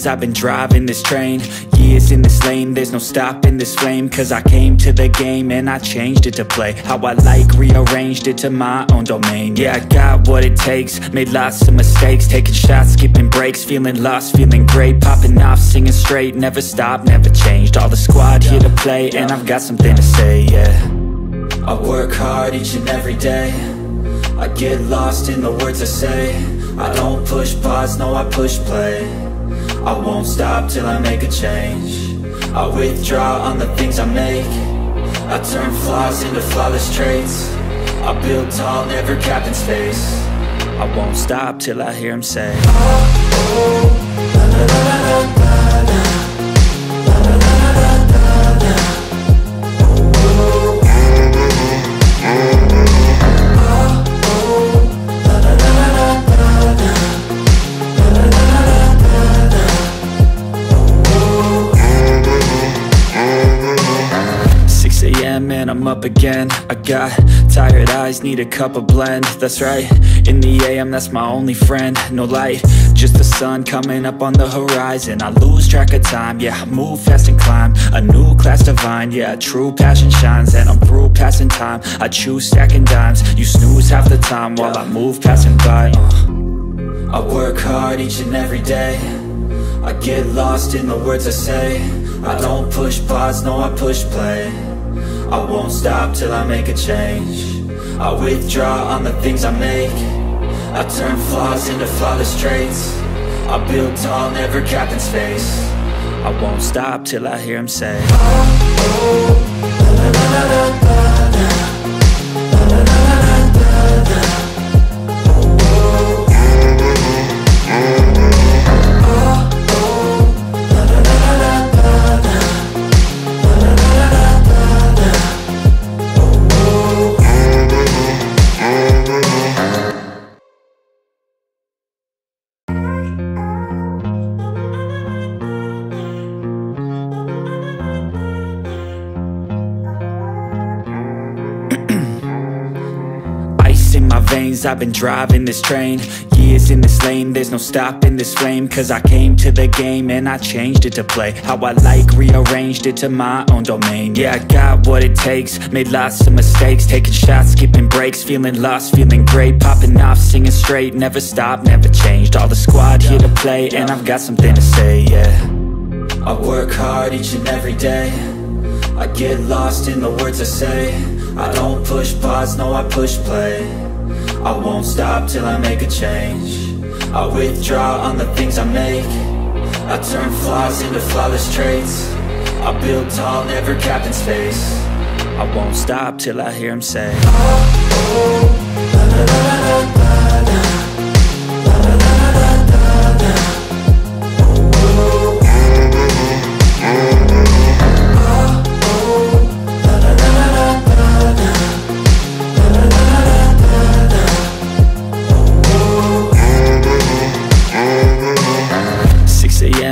veins, I've been driving this train. Years in this lane, there's no stopping this flame. Cause I came to the game and I changed it to play how I like, rearranged it to my own domain. Yeah, I got what it takes, made lots of mistakes, taking shots, skipping breaks, feeling lost, feeling great, popping off, singing straight, never stopped, never changed. All the squad here to play and I've got something to say, yeah. I work hard each and every day, I get lost in the words I say. I don't push pause, no I push play. I won't stop till I make a change. I withdraw on the things I make. I turn flaws into flawless traits. I build tall, never capped in space. I won't stop till I hear him say, oh, oh, la, la, la, la, la, la. And I'm up again. I got tired eyes, need a cup of blend. That's right, in the AM, that's my only friend. No light, just the sun coming up on the horizon. I lose track of time, yeah, I move fast and climb a new class divine, yeah, true passion shines. And I'm through passing time, I choose stacking dimes. You snooze half the time while I move passing by. I work hard each and every day, I get lost in the words I say. I don't push pause, no I push play. I won't stop till I make a change. I withdraw on the things I make. I turn flaws into flawless traits. I build tall, never capped in space. I won't stop till I hear him say, oh, oh, la, la, la, la, la, la, la, la, la, la, la, la. I've been driving this train, years in this lane, there's no stopping this flame. Cause I came to the game and I changed it to play how I like, rearranged it to my own domain. Yeah, I got what it takes, made lots of mistakes, taking shots, skipping breaks, feeling lost, feeling great, popping off, singing straight, never stopped, never changed. All the squad here to play and I've got something to say, yeah. I work hard each and every day, I get lost in the words I say. I don't push pause, no I push play. I won't stop till I make a change. I withdraw on the things I make. I turn flaws into flawless traits. I build tall, never capped in space. I won't stop till I hear him say, oh, oh, la, la, la, la, la, la, la, la, la, la, la, la.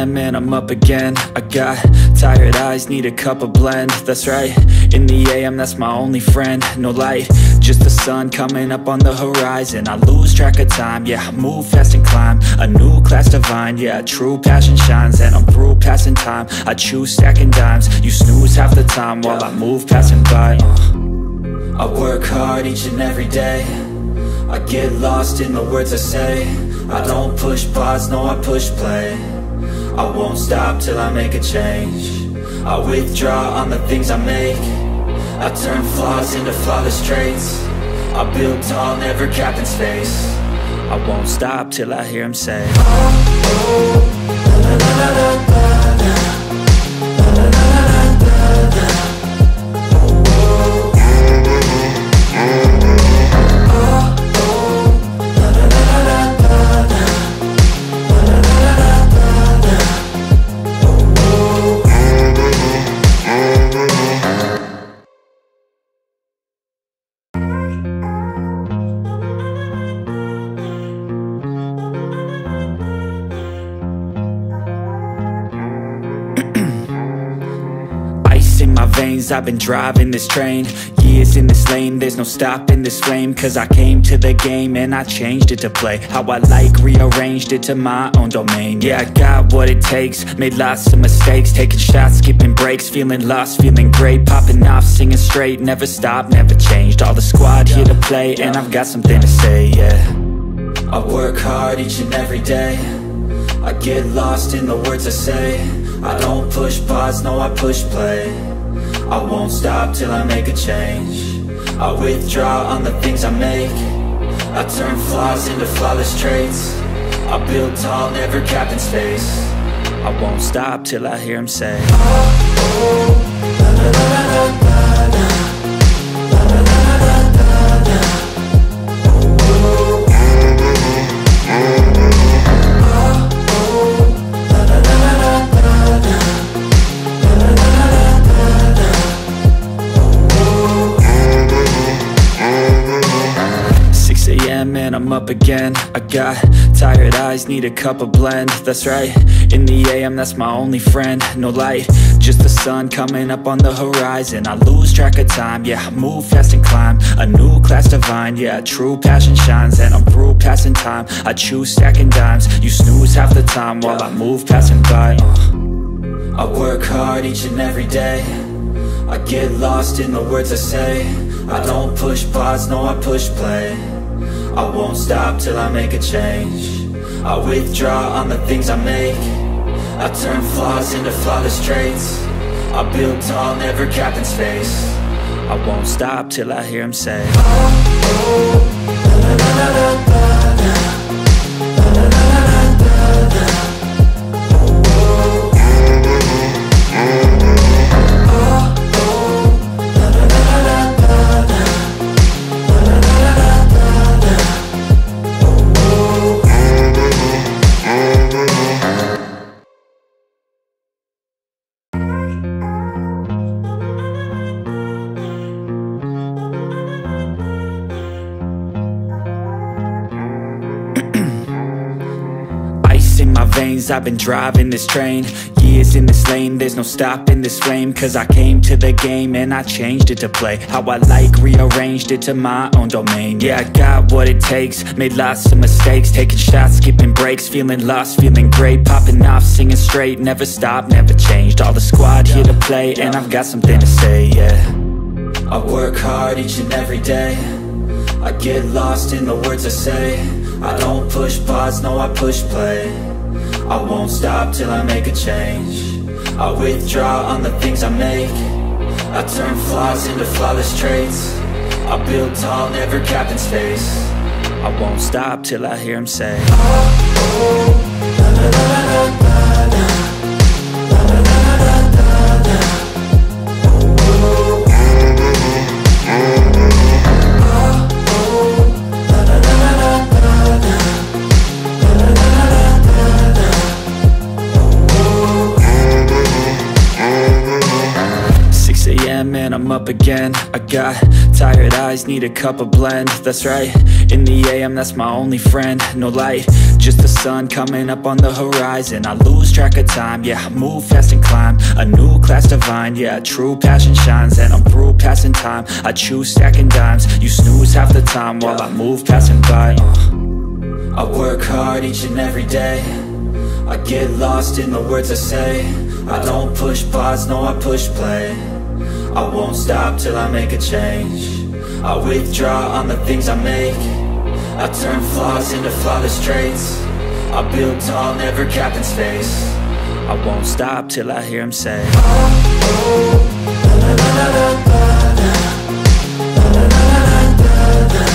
And I'm up again. I got tired eyes, need a cup of blend. That's right, in the AM, that's my only friend. No light, just the sun coming up on the horizon. I lose track of time, yeah, I move fast and climb a new class divine, yeah, true passion shines. And I'm through passing time, I choose stacking dimes. You snooze half the time while I move passing by. I work hard each and every day, I get lost in the words I say. I don't push pause, no I push play. I won't stop till I make a change. I withdraw on the things I make. I turn flaws into flawless traits. I build tall, never capped in space. I won't stop till I hear him say, oh, oh, la, la, la, la, la, la, la, la, la, la, la. I've been driving this train, Years in this lane, there's no stopping this flame. Cause I came to the game and I changed it to play how I like, rearranged it to my own domain. Yeah, I got what it takes, made lots of mistakes, taking shots, skipping breaks, feeling lost, feeling great, popping off, singing straight, never stopped, never changed. All the squad here to play, and I've got something to say, yeah. I work hard each and every day, I get lost in the words I say. I don't push pause, no, I push play. I won't stop till I make a change. I withdraw on the things I make. I turn flaws into flawless traits. I build tall, never capped in space. I won't stop till I hear him say, oh, oh, la, la, la, la, la, la, la, la, la, la, la, la. And I'm up again. I got tired eyes, need a cup of blend. That's right, in the AM, that's my only friend. No light, just the sun coming up on the horizon. I lose track of time, yeah, I move fast and climb a new class divine, yeah, true passion shines. And I'm through passing time, I choose stacking dimes. You snooze half the time while I move passing by. I work hard each and every day, I get lost in the words I say. I don't push pause, no, I push play. I won't stop till I make a change. I withdraw on the things I make. I turn flaws into flawless traits. I build tall, never capped in space. I won't stop till I hear him say, oh, oh, la, la, la, la, la, la, la, la, la, la, la, la. I've been driving this train, years in this lane, there's no stopping this flame. Cause I came to the game and I changed it to play how I like, rearranged it to my own domain. Yeah, I got what it takes, made lots of mistakes, taking shots, skipping breaks, feeling lost, feeling great, popping off, singing straight, never stopped, never changed. All the squad here to play, and I've got something to say, yeah. I work hard each and every day, I get lost in the words I say. I don't push pause, no, I push play. I won't stop till I make a change. I withdraw on the things I make. I turn flaws into flawless traits. I build tall, never capped in space. I won't stop till I hear him say, oh, oh, la, la, la, la, la, la, la, la, la, la, la, la, la. And I'm up again. I got tired eyes, need a cup of blend. That's right, in the AM, that's my only friend. No light, just the sun coming up on the horizon. I lose track of time, yeah, I move fast and climb a new class divine, yeah, true passion shines. And I'm through passing time, I choose stacking dimes. You snooze half the time while I move passing by. I work hard each and every day, I get lost in the words I say. I don't push pause, no, I push play. I won't stop till I make a change. I withdraw on the things I make. I turn flaws into flawless traits. I build tall, never capped in space. I won't stop till I hear him say, oh, oh, la, la, la, la, la, la, la, la, la, la, la, la.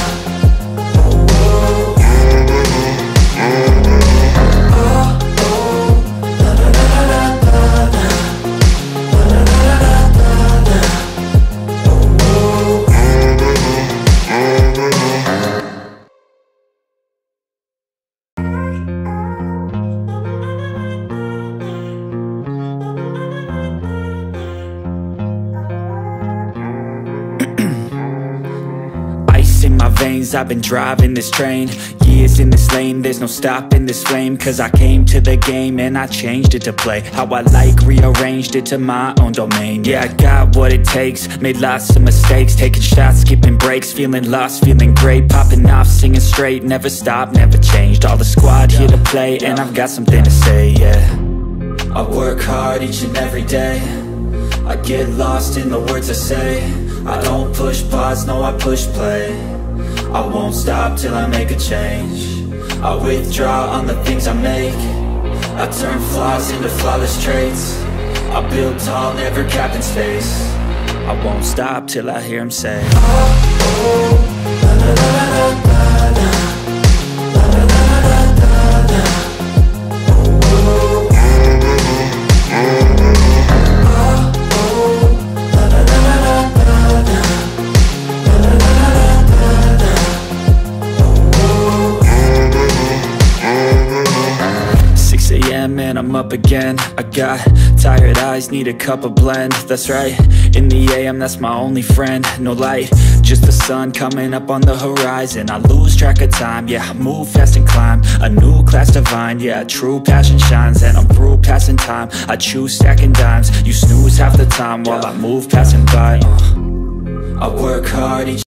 veins, I've been driving this train. Years in this lane, there's no stopping this flame. Cause I came to the game and I changed it to play how I like, rearranged it to my own domain. Yeah, I got what it takes, made lots of mistakes, taking shots, skipping breaks, feeling lost, feeling great, popping off, singing straight, never stopped, never changed. All the squad here to play, and I've got something to say, yeah. I work hard each and every day, I get lost in the words I say. I don't push pause, no, I push play. I won't stop till I make a change. I withdraw on the things I make. I turn flaws into flawless traits. I build tall, never capped in space. I won't stop till I hear him say, oh, oh, la la la la la la, la la la la la la, oh, oh, la la la la la la, la la la la la la, oh, oh. 6 a.m. and I'm up again. I got tired eyes, need a cup of blend. That's right, in the AM, that's my only friend. No light, just the sun coming up on the horizon. I lose track of time, yeah, I move fast and climb a new class divine, yeah, true passion shines. And I'm through passing time, I choose stacking dimes. You snooze half the time while I move passing by. I work hard each